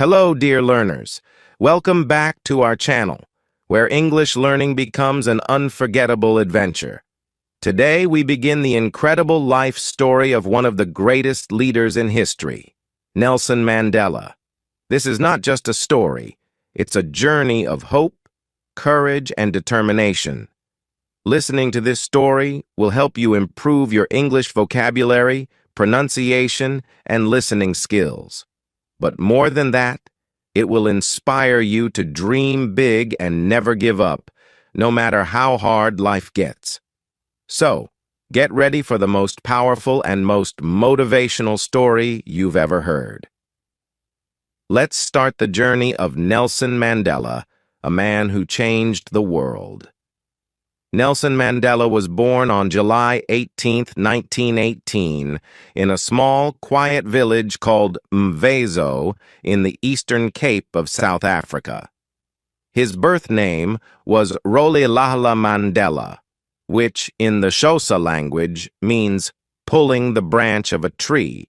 Hello, dear learners. Welcome back to our channel, where English learning becomes an unforgettable adventure. Today, we begin the incredible life story of one of the greatest leaders in history, Nelson Mandela. This is not just a story, it's a journey of hope, courage, and determination. Listening to this story will help you improve your English vocabulary, pronunciation, and listening skills. But more than that, it will inspire you to dream big and never give up, no matter how hard life gets. So, get ready for the most powerful and most motivational story you've ever heard. Let's start the journey of Nelson Mandela, a man who changed the world. Nelson Mandela was born on July 18, 1918, in a small, quiet village called Mvezo in the Eastern Cape of South Africa. His birth name was Rolihlahla Mandela, which, in the Xhosa language, means pulling the branch of a tree.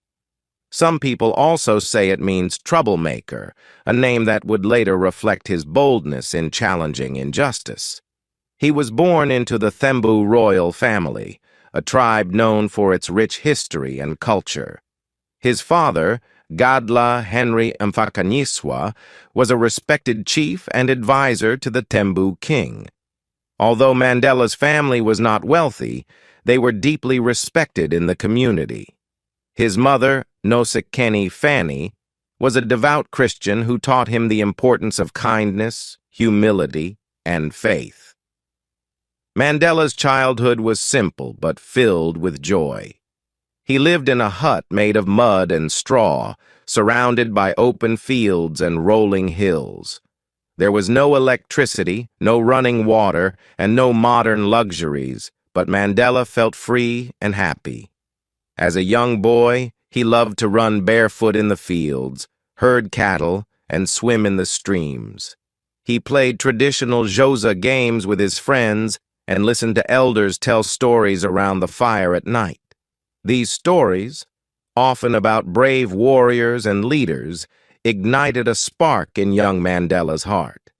Some people also say it means troublemaker, a name that would later reflect his boldness in challenging injustice. He was born into the Thembu royal family, a tribe known for its rich history and culture. His father, Gadla Henry Mfakanyiswa, was a respected chief and advisor to the Thembu king. Although Mandela's family was not wealthy, they were deeply respected in the community. His mother, Nosekeni Fanny, was a devout Christian who taught him the importance of kindness, humility, and faith. Mandela's childhood was simple but filled with joy. He lived in a hut made of mud and straw, surrounded by open fields and rolling hills. There was no electricity, no running water, and no modern luxuries, but Mandela felt free and happy. As a young boy, he loved to run barefoot in the fields, herd cattle, and swim in the streams. He played traditional Xhosa games with his friends and listened to elders tell stories around the fire at night. These stories, often about brave warriors and leaders, ignited a spark in young Mandela's heart.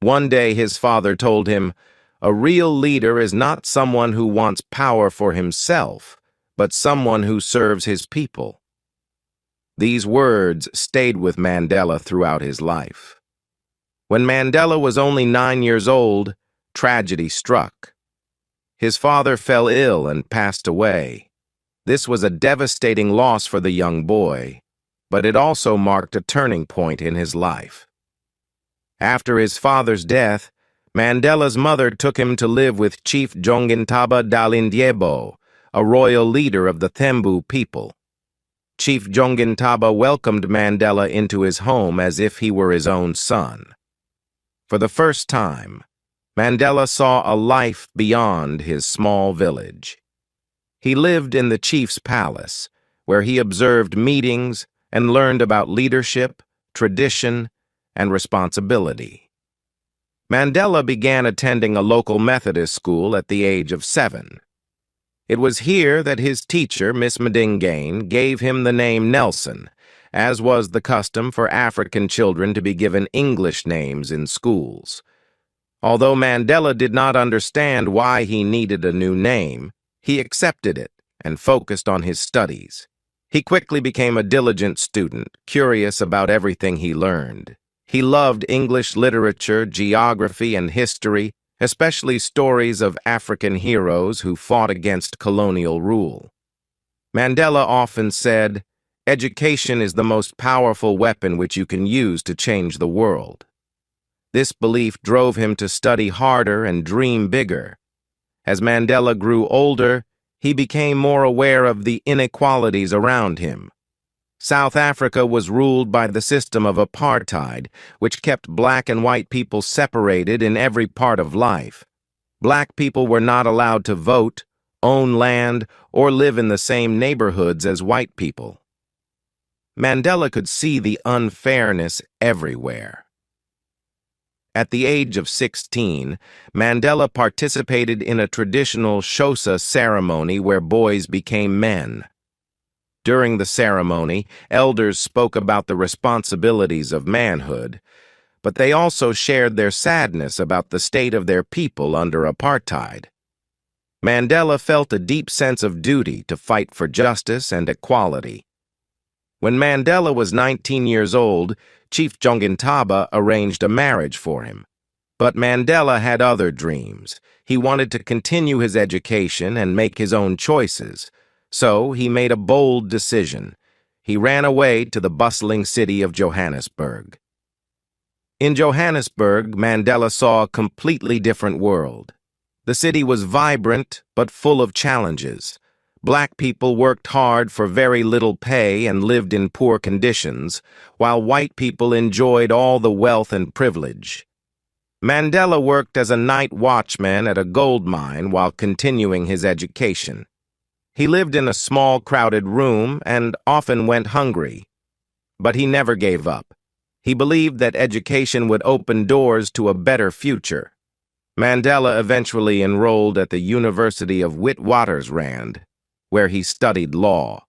One day his father told him, "A real leader is not someone who wants power for himself, but someone who serves his people." These words stayed with Mandela throughout his life. When Mandela was only 9 years old, tragedy struck. His father fell ill and passed away. This was a devastating loss for the young boy, but it also marked a turning point in his life. After his father's death, Mandela's mother took him to live with Chief Jongintaba Dalindyebo, a royal leader of the Thembu people. Chief Jongintaba welcomed Mandela into his home as if he were his own son. For the first time, Mandela saw a life beyond his small village. He lived in the chief's palace, where he observed meetings and learned about leadership, tradition, and responsibility. Mandela began attending a local Methodist school at the age of 7. It was here that his teacher, Miss Madingane, gave him the name Nelson, as was the custom for African children to be given English names in schools. Although Mandela did not understand why he needed a new name, he accepted it and focused on his studies. He quickly became a diligent student, curious about everything he learned. He loved English literature, geography, and history, especially stories of African heroes who fought against colonial rule. Mandela often said, "Education is the most powerful weapon which you can use to change the world." This belief drove him to study harder and dream bigger. As Mandela grew older, he became more aware of the inequalities around him. South Africa was ruled by the system of apartheid, which kept black and white people separated in every part of life. Black people were not allowed to vote, own land, or live in the same neighborhoods as white people. Mandela could see the unfairness everywhere. At the age of 16, Mandela participated in a traditional Xhosa ceremony where boys became men. During the ceremony, elders spoke about the responsibilities of manhood, but they also shared their sadness about the state of their people under apartheid. Mandela felt a deep sense of duty to fight for justice and equality. When Mandela was 19 years old, Chief Jongintaba arranged a marriage for him. But Mandela had other dreams. He wanted to continue his education and make his own choices. So he made a bold decision. He ran away to the bustling city of Johannesburg. In Johannesburg, Mandela saw a completely different world. The city was vibrant but full of challenges. Black people worked hard for very little pay and lived in poor conditions, while white people enjoyed all the wealth and privilege. Mandela worked as a night watchman at a gold mine while continuing his education. He lived in a small, crowded room and often went hungry. But he never gave up. He believed that education would open doors to a better future. Mandela eventually enrolled at the University of Witwatersrand, where he studied law.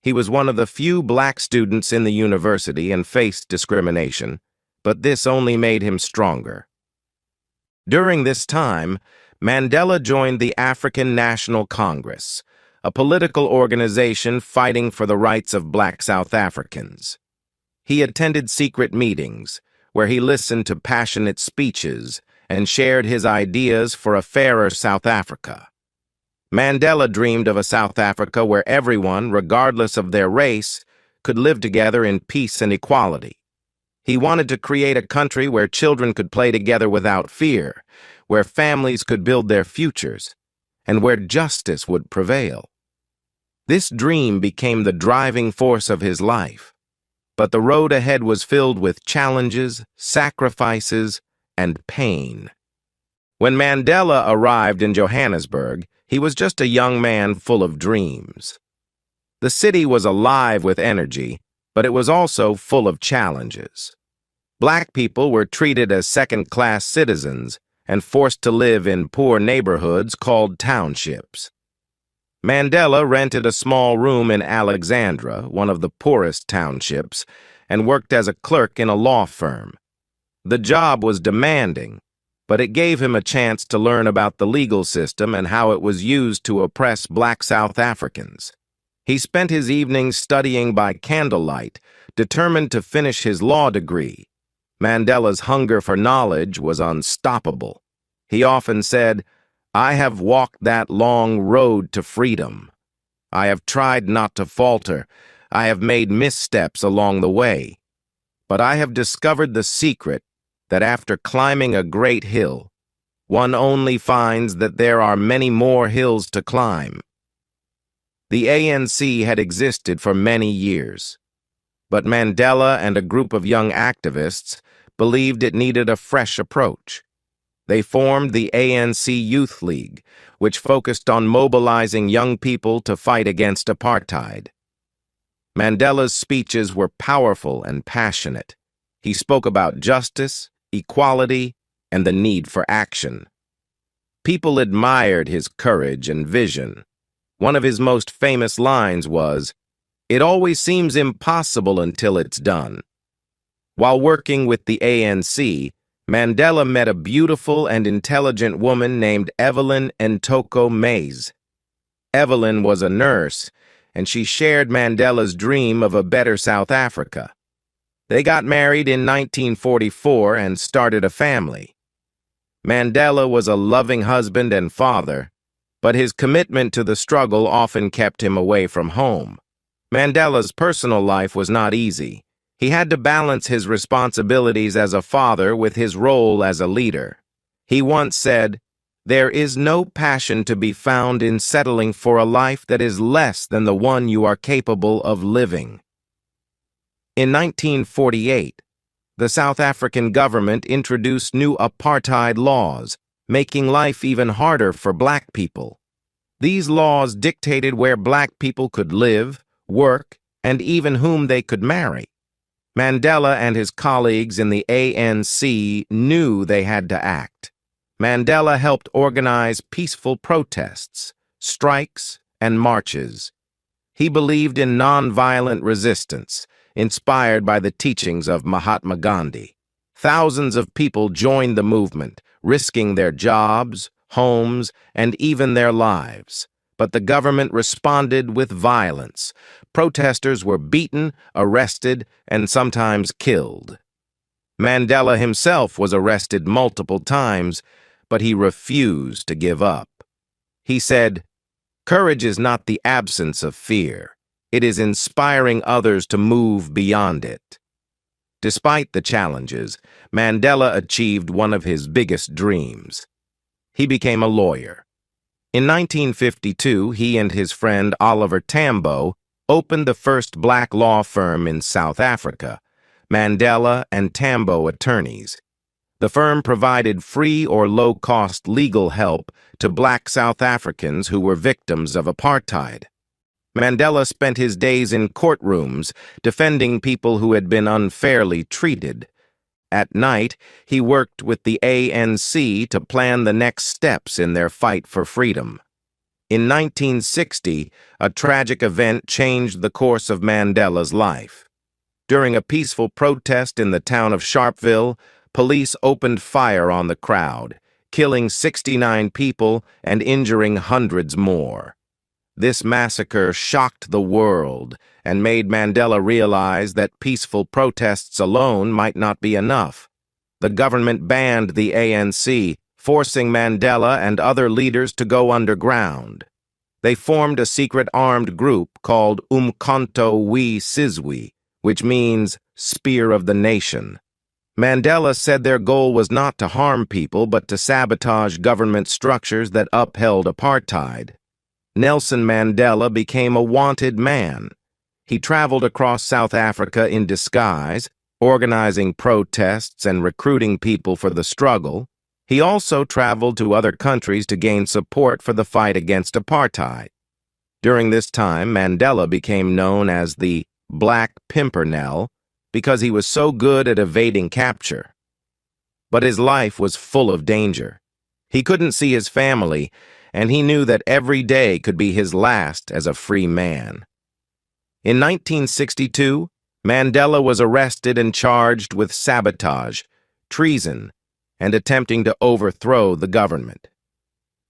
He was one of the few black students in the university and faced discrimination, but this only made him stronger. During this time, Mandela joined the African National Congress, a political organization fighting for the rights of black South Africans. He attended secret meetings, where he listened to passionate speeches and shared his ideas for a fairer South Africa. Mandela dreamed of a South Africa where everyone, regardless of their race, could live together in peace and equality. He wanted to create a country where children could play together without fear, where families could build their futures, and where justice would prevail. This dream became the driving force of his life, but the road ahead was filled with challenges, sacrifices, and pain. When Mandela arrived in Johannesburg, he was just a young man full of dreams. The city was alive with energy, but it was also full of challenges. Black people were treated as second-class citizens and forced to live in poor neighborhoods called townships. Mandela rented a small room in Alexandra, one of the poorest townships, and worked as a clerk in a law firm. The job was demanding, but it gave him a chance to learn about the legal system and how it was used to oppress black South Africans. He spent his evenings studying by candlelight, determined to finish his law degree. Mandela's hunger for knowledge was unstoppable. He often said, "I have walked that long road to freedom. I have tried not to falter. I have made missteps along the way. But I have discovered the secret that after climbing a great hill, one only finds that there are many more hills to climb." The ANC had existed for many years, but Mandela and a group of young activists believed it needed a fresh approach. They formed the ANC Youth League, which focused on mobilizing young people to fight against apartheid. Mandela's speeches were powerful and passionate. He spoke about justice, equality, and the need for action. People admired his courage and vision. One of his most famous lines was, "It always seems impossible until it's done." While working with the ANC, Mandela met a beautiful and intelligent woman named Evelyn Ntoko Mays. Evelyn was a nurse, and she shared Mandela's dream of a better South Africa. They got married in 1944 and started a family. Mandela was a loving husband and father, but his commitment to the struggle often kept him away from home. Mandela's personal life was not easy. He had to balance his responsibilities as a father with his role as a leader. He once said, "There is no passion to be found in settling for a life that is less than the one you are capable of living." In 1948, the South African government introduced new apartheid laws, making life even harder for black people. These laws dictated where black people could live, work, and even whom they could marry. Mandela and his colleagues in the ANC knew they had to act. Mandela helped organize peaceful protests, strikes, and marches. He believed in nonviolent resistance, inspired by the teachings of Mahatma Gandhi. Thousands of people joined the movement, risking their jobs, homes, and even their lives. But the government responded with violence. Protesters were beaten, arrested, and sometimes killed. Mandela himself was arrested multiple times, but he refused to give up. He said, "Courage is not the absence of fear. It is inspiring others to move beyond it." Despite the challenges, Mandela achieved one of his biggest dreams. He became a lawyer. In 1952, he and his friend Oliver Tambo opened the first black law firm in South Africa, Mandela and Tambo Attorneys. The firm provided free or low-cost legal help to black South Africans who were victims of apartheid. Mandela spent his days in courtrooms defending people who had been unfairly treated. At night, he worked with the ANC to plan the next steps in their fight for freedom. In 1960, a tragic event changed the course of Mandela's life. During a peaceful protest in the town of Sharpeville, police opened fire on the crowd, killing 69 people and injuring hundreds more. This massacre shocked the world and made Mandela realize that peaceful protests alone might not be enough. The government banned the ANC, forcing Mandela and other leaders to go underground. They formed a secret armed group called Umkhonto we Sizwe, which means Spear of the Nation. Mandela said their goal was not to harm people but to sabotage government structures that upheld apartheid. Nelson Mandela became a wanted man. He traveled across South Africa in disguise, organizing protests and recruiting people for the struggle. He also traveled to other countries to gain support for the fight against apartheid. During this time, Mandela became known as the Black Pimpernel because he was so good at evading capture. But his life was full of danger. He couldn't see his family, and he knew that every day could be his last as a free man. In 1962, Mandela was arrested and charged with sabotage, treason, and attempting to overthrow the government.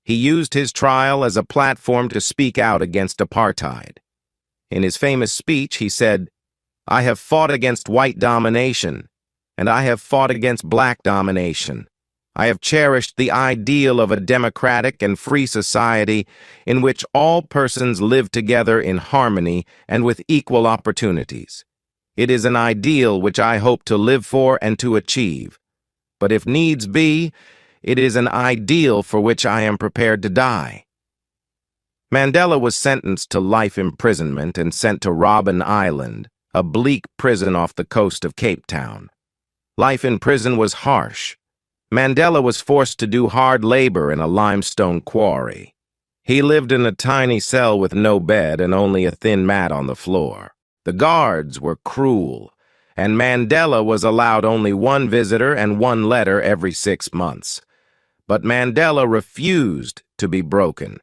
He used his trial as a platform to speak out against apartheid. In his famous speech, he said, "I have fought against white domination, and I have fought against black domination. I have cherished the ideal of a democratic and free society in which all persons live together in harmony and with equal opportunities. It is an ideal which I hope to live for and to achieve. But if needs be, it is an ideal for which I am prepared to die." Mandela was sentenced to life imprisonment and sent to Robben Island, a bleak prison off the coast of Cape Town. Life in prison was harsh. Mandela was forced to do hard labor in a limestone quarry. He lived in a tiny cell with no bed and only a thin mat on the floor. The guards were cruel, and Mandela was allowed only one visitor and one letter every 6 months. But Mandela refused to be broken.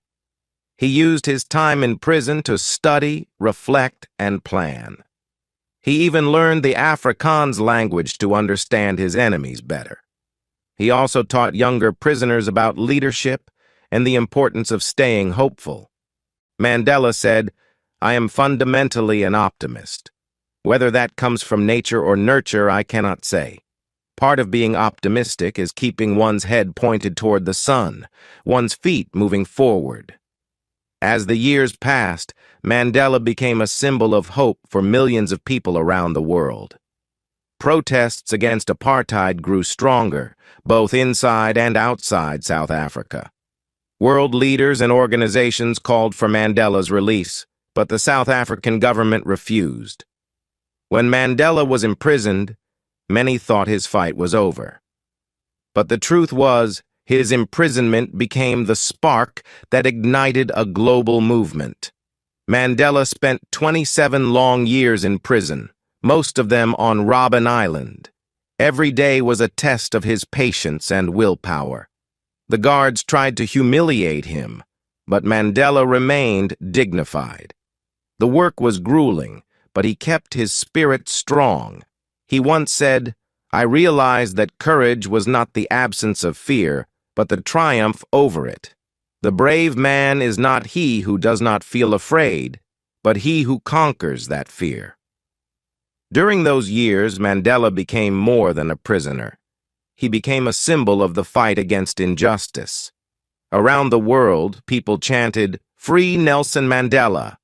He used his time in prison to study, reflect, and plan. He even learned the Afrikaans language to understand his enemies better. He also taught younger prisoners about leadership and the importance of staying hopeful. Mandela said, "I am fundamentally an optimist. Whether that comes from nature or nurture, I cannot say. Part of being optimistic is keeping one's head pointed toward the sun, one's feet moving forward." As the years passed, Mandela became a symbol of hope for millions of people around the world. Protests against apartheid grew stronger, both inside and outside South Africa. World leaders and organizations called for Mandela's release, but the South African government refused. When Mandela was imprisoned, many thought his fight was over. But the truth was, his imprisonment became the spark that ignited a global movement. Mandela spent 27 long years in prison, most of them on Robben Island. Every day was a test of his patience and willpower. The guards tried to humiliate him, but Mandela remained dignified. The work was grueling, but he kept his spirit strong. He once said, "I realized that courage was not the absence of fear, but the triumph over it. The brave man is not he who does not feel afraid, but he who conquers that fear." During those years, Mandela became more than a prisoner. He became a symbol of the fight against injustice. Around the world, people chanted, "Free Nelson Mandela."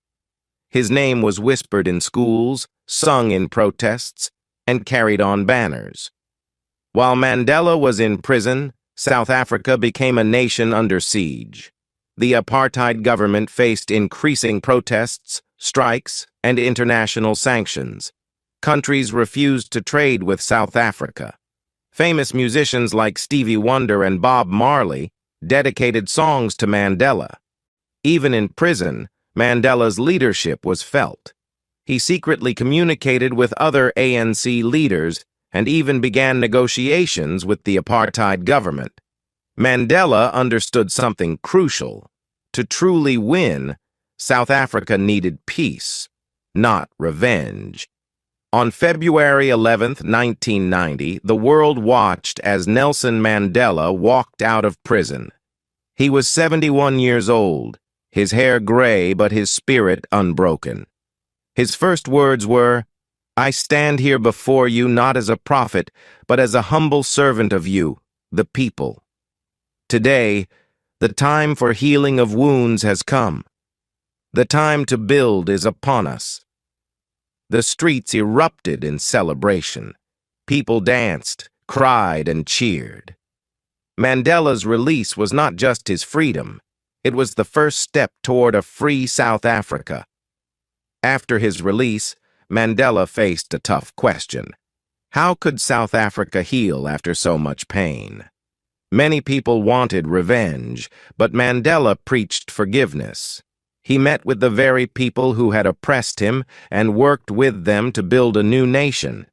His name was whispered in schools, sung in protests, and carried on banners. While Mandela was in prison, South Africa became a nation under siege. The apartheid government faced increasing protests, strikes, and international sanctions. Countries refused to trade with South Africa. Famous musicians like Stevie Wonder and Bob Marley dedicated songs to Mandela. Even in prison, Mandela's leadership was felt. He secretly communicated with other ANC leaders and even began negotiations with the apartheid government. Mandela understood something crucial. To truly win, South Africa needed peace, not revenge. On February 11, 1990, the world watched as Nelson Mandela walked out of prison. He was 71 years old, his hair gray but his spirit unbroken. His first words were, "I stand here before you not as a prophet, but as a humble servant of you, the people." Today, the time for healing of wounds has come. The time to build is upon us. The streets erupted in celebration. People danced, cried, and cheered. Mandela's release was not just his freedom. It was the first step toward a free South Africa. After his release, Mandela faced a tough question. How could South Africa heal after so much pain? Many people wanted revenge, but Mandela preached forgiveness. He met with the very people who had oppressed him and worked with them to build a new nation.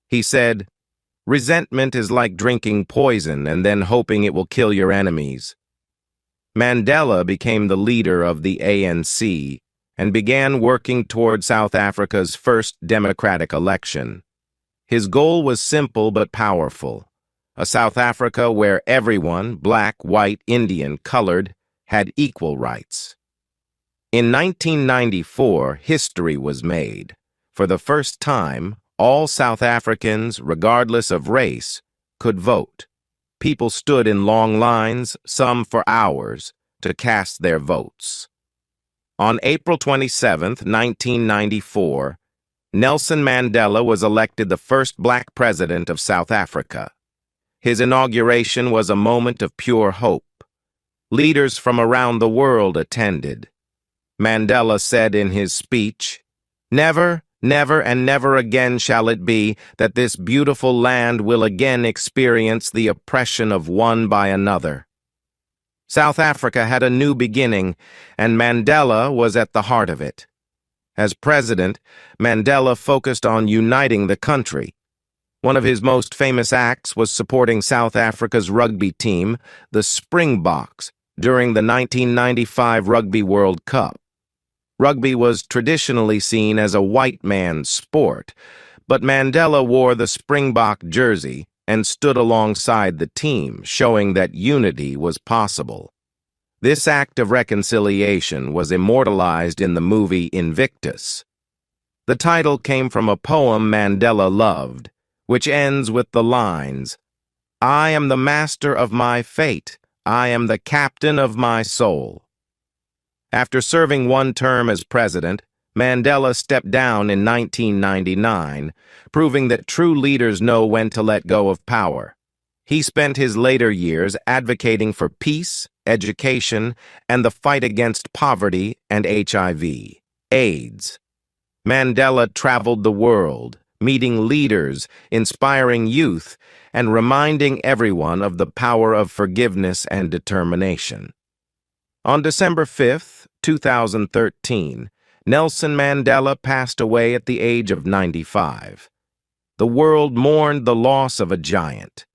He said, "Resentment is like drinking poison and then hoping it will kill your enemies." Mandela became the leader of the ANC and began working toward South Africa's first democratic election. His goal was simple but powerful: a South Africa where everyone, black, white, Indian, colored, had equal rights. In 1994, history was made. For the first time, all South Africans, regardless of race, could vote. People stood in long lines, some for hours, to cast their votes. On April 27, 1994, Nelson Mandela was elected the first black president of South Africa. His inauguration was a moment of pure hope. Leaders from around the world attended. Mandela said in his speech, "Never, never, and never again shall it be that this beautiful land will again experience the oppression of one by another." South Africa had a new beginning, and Mandela was at the heart of it. As president, Mandela focused on uniting the country. One of his most famous acts was supporting South Africa's rugby team, the Springboks, during the 1995 Rugby World Cup. Rugby was traditionally seen as a white man's sport, but Mandela wore the Springbok jersey and stood alongside the team, showing that unity was possible. This act of reconciliation was immortalized in the movie Invictus. The title came from a poem Mandela loved, which ends with the lines, "I am the master of my fate. I am the captain of my soul." After serving one term as president, Mandela stepped down in 1999, proving that true leaders know when to let go of power. He spent his later years advocating for peace, education, and the fight against poverty and HIV, AIDS. Mandela traveled the world, meeting leaders, inspiring youth, and reminding everyone of the power of forgiveness and determination. On December 5, 2013, Nelson Mandela passed away at the age of 95. The world mourned the loss of a giant.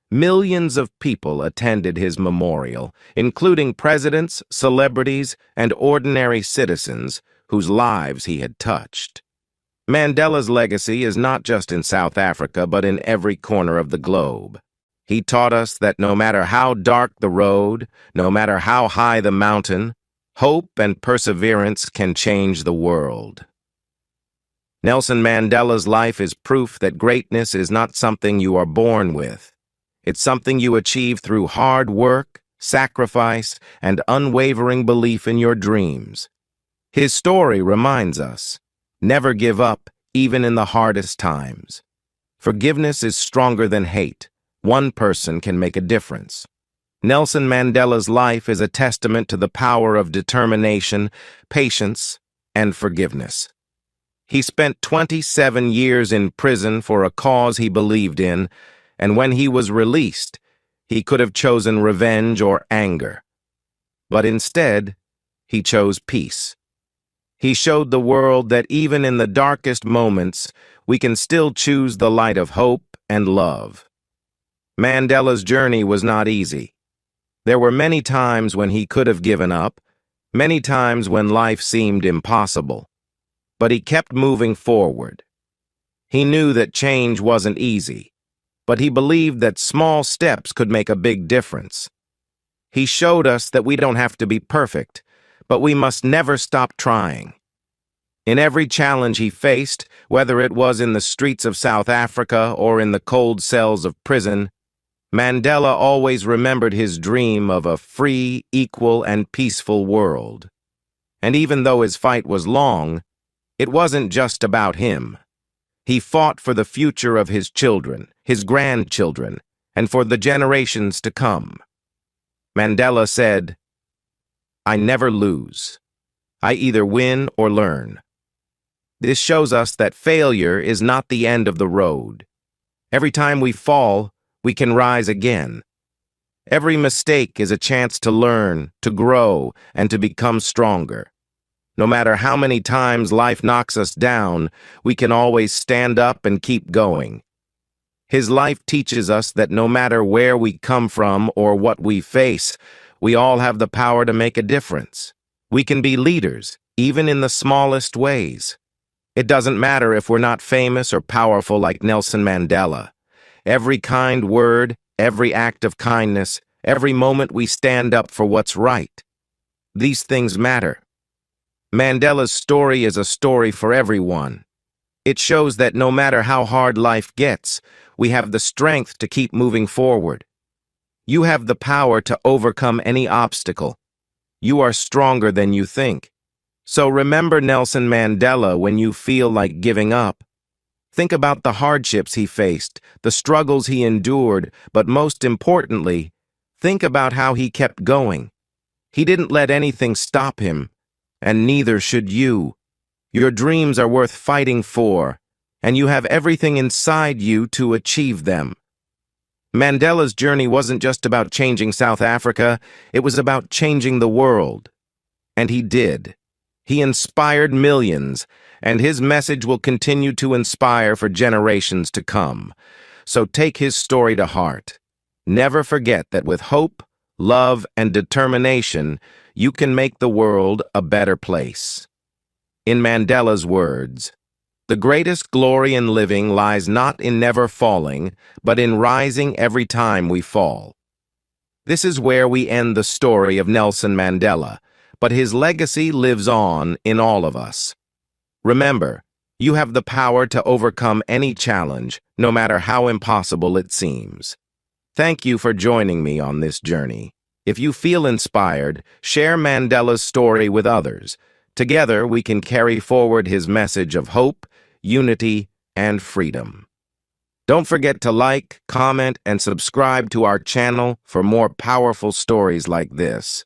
Millions of people attended his memorial, including presidents, celebrities, and ordinary citizens whose lives he had touched. Mandela's legacy is not just in South Africa, but in every corner of the globe. He taught us that no matter how dark the road, no matter how high the mountain, hope and perseverance can change the world. Nelson Mandela's life is proof that greatness is not something you are born with. It's something you achieve through hard work, sacrifice, and unwavering belief in your dreams. His story reminds us, never give up, even in the hardest times. Forgiveness is stronger than hate. One person can make a difference. Nelson Mandela's life is a testament to the power of determination, patience, and forgiveness. He spent 27 years in prison for a cause he believed in, and when he was released, he could have chosen revenge or anger. But instead, he chose peace. He showed the world that even in the darkest moments, we can still choose the light of hope and love. Mandela's journey was not easy. There were many times when he could have given up, many times when life seemed impossible. But he kept moving forward. He knew that change wasn't easy, but he believed that small steps could make a big difference. He showed us that we don't have to be perfect, but we must never stop trying. In every challenge he faced, whether it was in the streets of South Africa or in the cold cells of prison, Mandela always remembered his dream of a free, equal, and peaceful world. And even though his fight was long, it wasn't just about him. He fought for the future of his children, his grandchildren, and for the generations to come. Mandela said, "I never lose. I either win or learn." This shows us that failure is not the end of the road. Every time we fall, we can rise again. Every mistake is a chance to learn, to grow, and to become stronger. No matter how many times life knocks us down, we can always stand up and keep going. His life teaches us that no matter where we come from or what we face, we all have the power to make a difference. We can be leaders, even in the smallest ways. It doesn't matter if we're not famous or powerful like Nelson Mandela. Every kind word, every act of kindness, every moment we stand up for what's right. These things matter. Mandela's story is a story for everyone. It shows that no matter how hard life gets, we have the strength to keep moving forward. You have the power to overcome any obstacle. You are stronger than you think. So remember Nelson Mandela when you feel like giving up. Think about the hardships he faced, the struggles he endured, but most importantly, think about how he kept going. He didn't let anything stop him, and neither should you. Your dreams are worth fighting for, and you have everything inside you to achieve them. Mandela's journey wasn't just about changing South Africa, it was about changing the world. And he did. He inspired millions, and his message will continue to inspire for generations to come. So take his story to heart. Never forget that with hope, love, and determination, you can make the world a better place. In Mandela's words, "The greatest glory in living lies not in never falling, but in rising every time we fall." This is where we end the story of Nelson Mandela, but his legacy lives on in all of us. Remember, you have the power to overcome any challenge, no matter how impossible it seems. Thank you for joining me on this journey. If you feel inspired, share Mandela's story with others. Together, we can carry forward his message of hope, unity, and freedom. Don't forget to like, comment, and subscribe to our channel for more powerful stories like this.